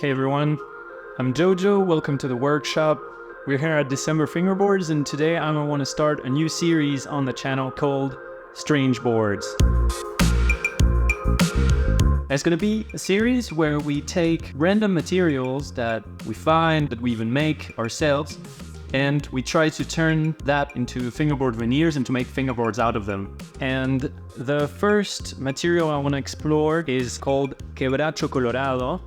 Hey everyone, I'm Jojo, welcome to the workshop. We're here at December Fingerboards and today I want to start a new series on the channel called Strange Boards. It's going to be a series where we take random materials that we find, that we even make ourselves, and we try to turn that into fingerboard veneers and to make fingerboards out of them. And the first material I want to explore is called Quebracho Colorado.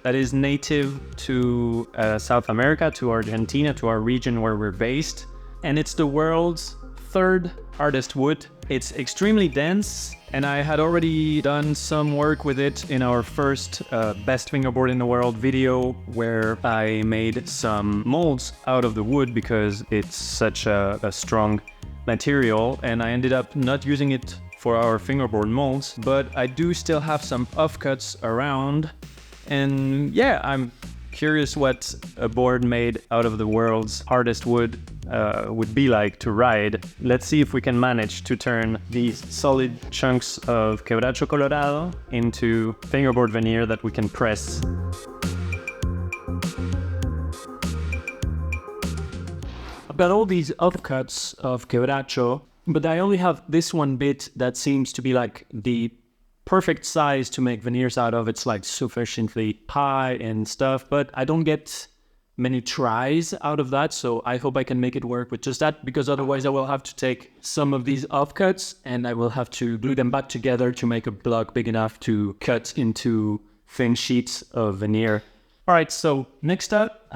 That is native to South America, to Argentina, to our region where we're based. And it's the world's third hardest wood. It's extremely dense, and I had already done some work with it in our first Best Fingerboard in the World video, where I made some molds out of the wood because it's such a strong material, and I ended up not using it for our fingerboard molds, but I do still have some offcuts around. And yeah, I'm curious what a board made out of the world's hardest wood would be like to ride. Let's see if we can manage to turn these solid chunks of Quebracho Colorado into fingerboard veneer that we can press. I've got all these offcuts of Quebracho, but I only have this one bit that seems to be like the perfect size to make veneers out of. It's like sufficiently high and stuff, but I don't get many tries out of that, so I hope I can make it work with just that, because otherwise I will have to take some of these offcuts and I will have to glue them back together to make a block big enough to cut into thin sheets of veneer. All right, so next up,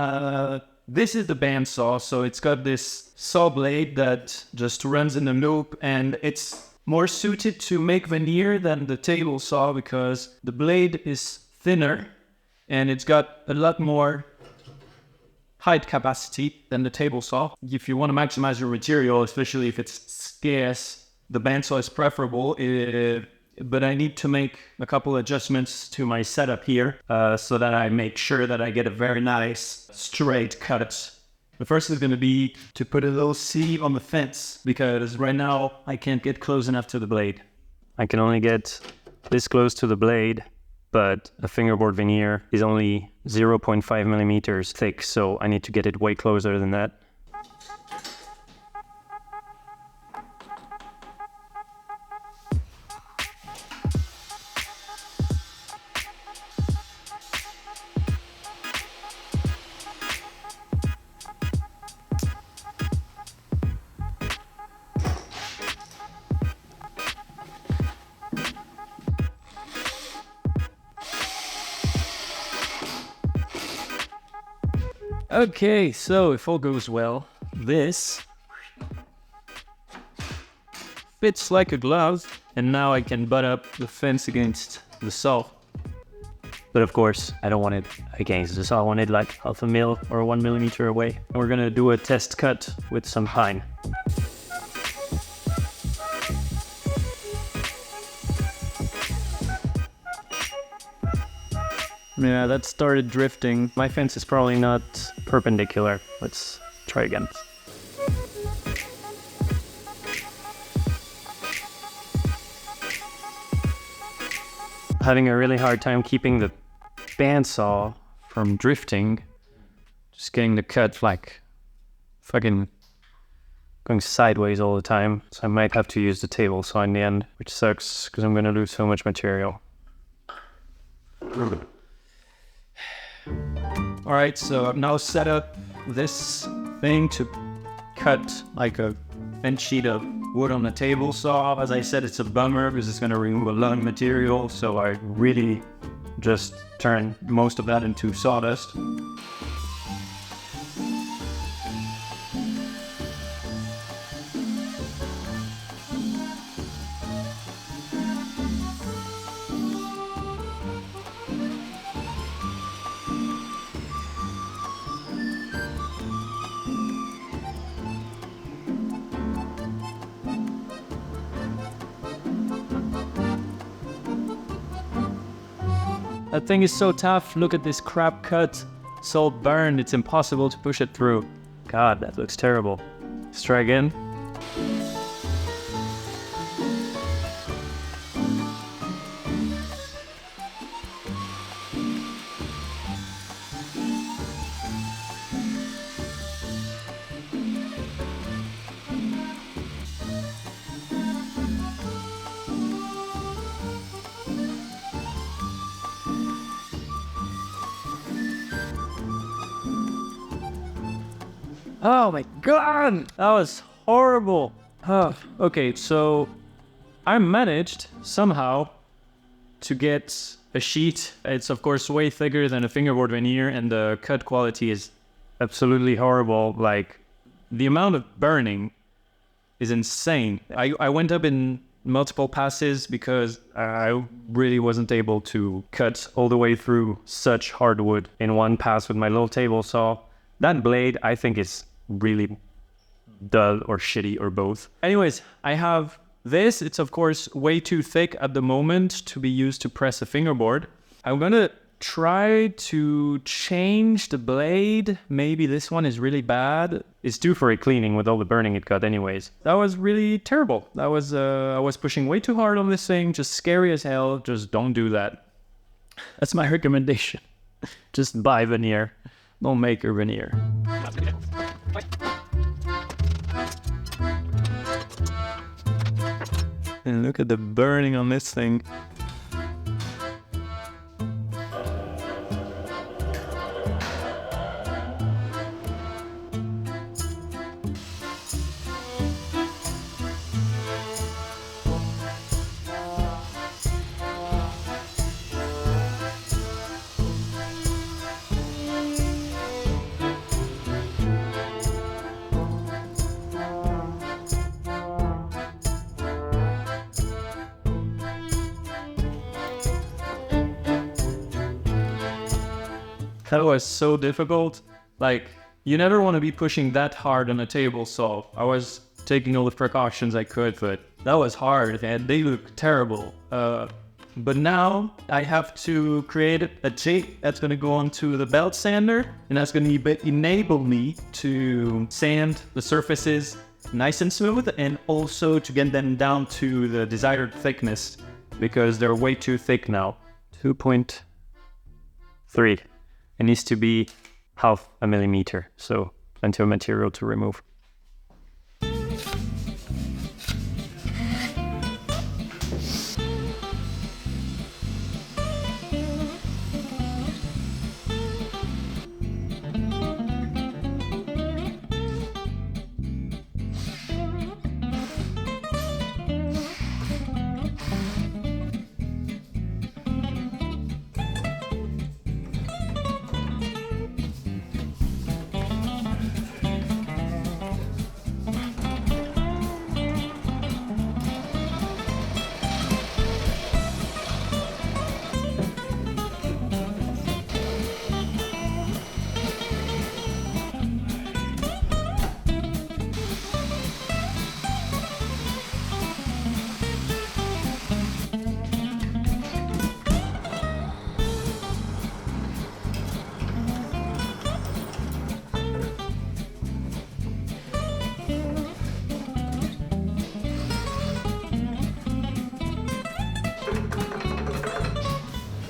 this is the bandsaw. So it's got this saw blade that just runs in a loop, and it's more suited to make veneer than the table saw because the blade is thinner and it's got a lot more height capacity than the table saw. If you want to maximize your material, especially if it's scarce, the bandsaw is preferable. But I need to make a couple adjustments to my setup here so that I make sure that I get a very nice straight cut. The first is going to be to put a little sleeve on the fence, because right now I can't get close enough to the blade. I can only get this close to the blade, but a fingerboard veneer is only 0.5 millimeters thick, so I need to get it way closer than that. Okay, so if all goes well, this fits like a glove, and now I can butt up the fence against the saw. But of course, I don't want it against the saw. I want it like 0.5 mil or 1 millimeter away. We're gonna do a test cut with some pine. Yeah, that started drifting. My fence is probably not perpendicular. Let's try again. Having a really hard time keeping the bandsaw from drifting. Just getting the cut like fucking going sideways all the time. So I might have to use the table saw in the end, which sucks because I'm gonna lose so much material. All right, so I've now set up this thing to cut like a thin sheet of wood on the table saw. As I said, it's a bummer because it's going to remove a lot of material, so I really just turn most of that into sawdust. That thing is so tough. Look at this crap cut. It's all burned. It's impossible to push it through. God, that looks terrible. Let's try again. Oh my god! That was horrible. Okay, so I managed somehow to get a sheet. It's of course way thicker than a fingerboard veneer, and the cut quality is absolutely horrible. Like, the amount of burning is insane. I went up in multiple passes because I really wasn't able to cut all the way through such hardwood in one pass with my little table saw. That blade, I think, is really dull or shitty or both. Anyways, I have this. It's of course way too thick at the moment to be used to press a fingerboard. I'm gonna try to change the blade. Maybe this one is really bad. It's due for a cleaning with all the burning it got anyways. That was really terrible. That was I was pushing way too hard on this thing. Just scary as hell. Just don't do that. That's my recommendation. Just buy veneer. Don't make a veneer. And look at the burning on this thing. That was so difficult. Like, you never want to be pushing that hard on a table saw. I was taking all the precautions I could, but that was hard and they look terrible. But now I have to create a jig that's going to go onto the belt sander, and that's going to enable me to sand the surfaces nice and smooth, and also to get them down to the desired thickness, because they're way too thick now. 2.3. It needs to be 0.5 millimeter, so plenty of material to remove.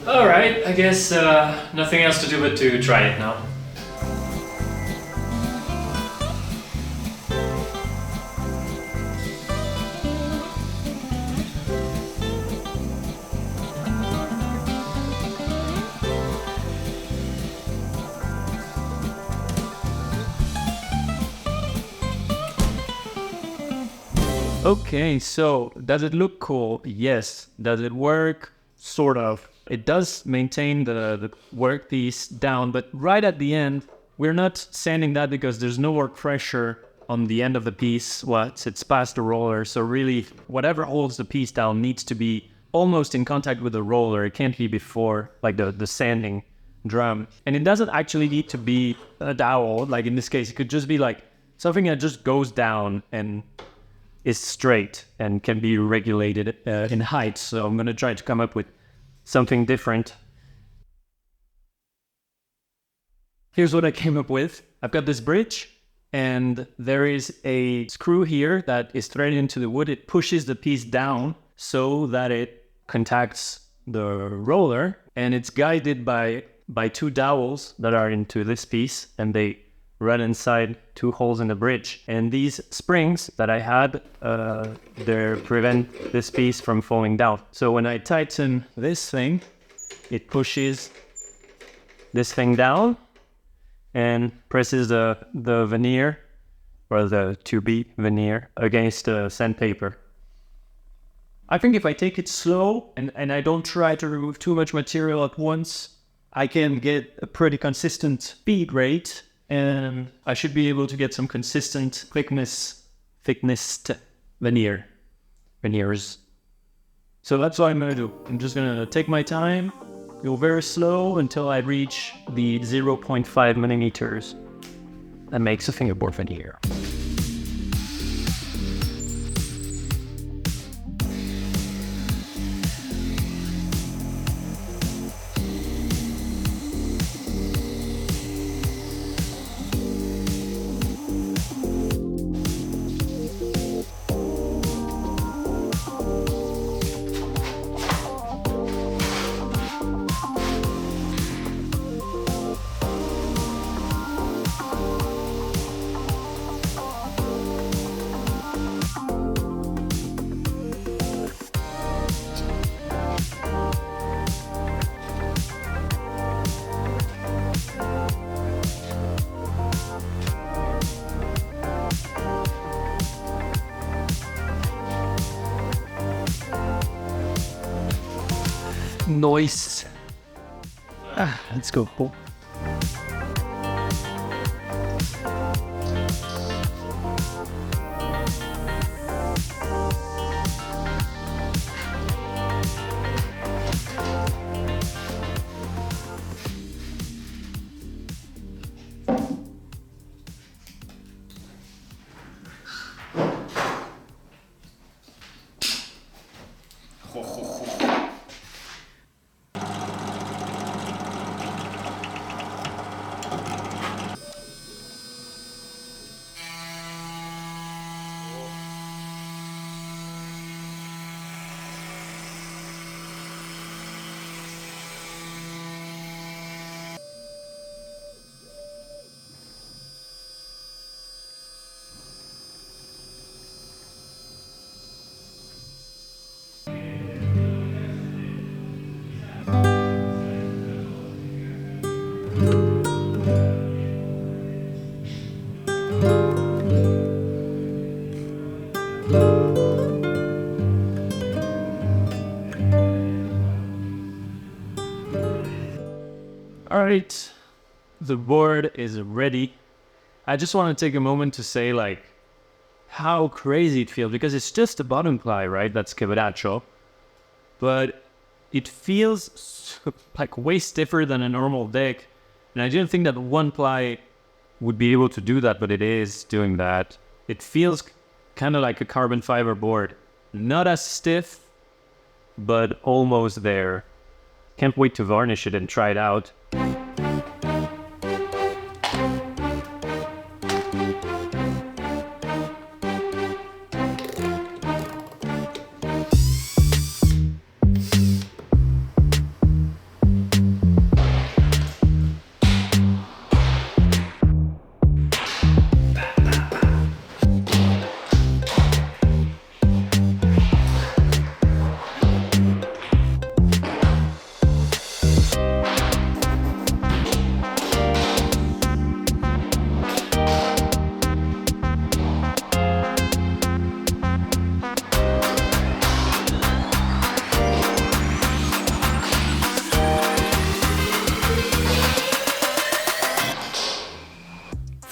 Alright, I guess nothing else to do but to try it now. Okay, so does it look cool? Yes. Does it work? Sort of. It does maintain the workpiece down, but right at the end, we're not sanding that because there's no work pressure on the end of the piece once it's past the roller. So really, whatever holds the piece down needs to be almost in contact with the roller. It can't be before, like the sanding drum. And it doesn't actually need to be a dowel. Like in this case, it could just be like something that just goes down and is straight and can be regulated in height. So I'm going to try to come up with something different. Here's what I came up with. I've got this bridge, and there is a screw here that is threaded into the wood. It pushes the piece down so that it contacts the roller, and it's guided by two dowels that are into this piece, and they run inside two holes in the bridge. And these springs that I had, they prevent this piece from falling down. So when I tighten this thing, it pushes this thing down and presses the veneer or the 2B veneer against sandpaper. I think if I take it slow and I don't try to remove too much material at once, I can get a pretty consistent feed rate, and I should be able to get some consistent thickness veneers. So that's what I'm gonna do. I'm just gonna take my time, go very slow until I reach the 0.5 millimeters. That makes a fingerboard veneer. Noise. Let's go. Cool. All right, the board is ready. I just want to take a moment to say like how crazy it feels, because it's just a bottom ply, right? That's Quebracho, but it feels like way stiffer than a normal deck. And I didn't think that one ply would be able to do that, but it is doing that. It feels kind of like a carbon fiber board. Not as stiff, but almost there. Can't wait to varnish it and try it out.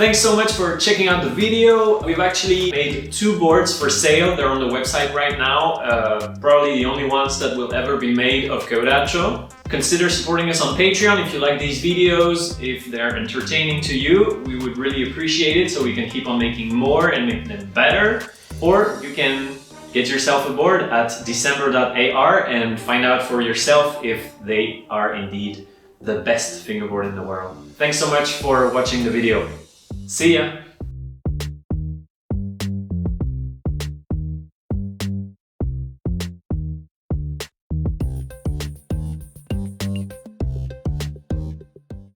Thanks so much for checking out the video. We've actually made 2 boards for sale. They're on the website right now. Probably the only ones that will ever be made of Quebracho. Consider supporting us on Patreon if you like these videos. If they're entertaining to you, we would really appreciate it so we can keep on making more and make them better. Or you can get yourself a board at december.ar and find out for yourself if they are indeed the best fingerboard in the world. Thanks so much for watching the video. See ya!